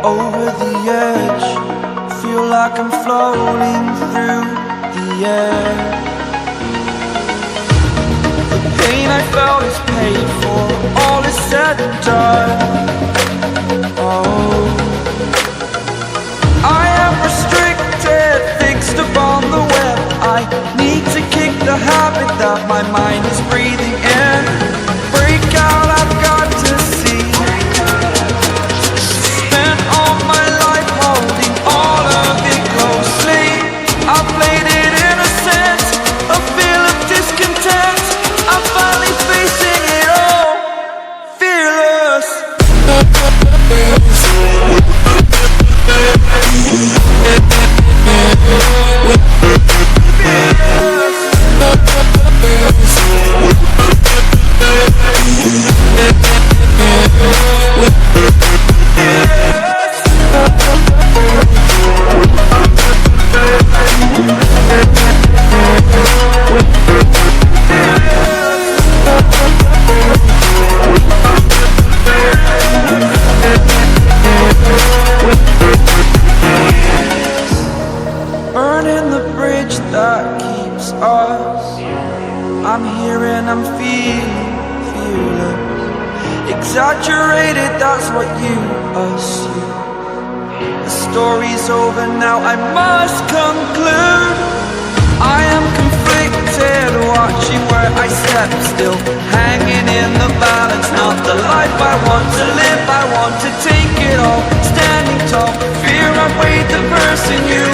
Over the edge, feel like I'm floating through the air. The pain I felt is paid for, all is said and done. Oh, I am restricted, fixed upon the web. I need to kick the habit that my mind is breathing in. Break out, I've got to see. I'm here and I'm feeling fearless. Exaggerated, that's what you assume. The story's over now, I must conclude. I am conflicted, watching where I step still, hanging in the balance. Not the life I want to live, I want to take it all. Standing tall, fear I've weighed the person you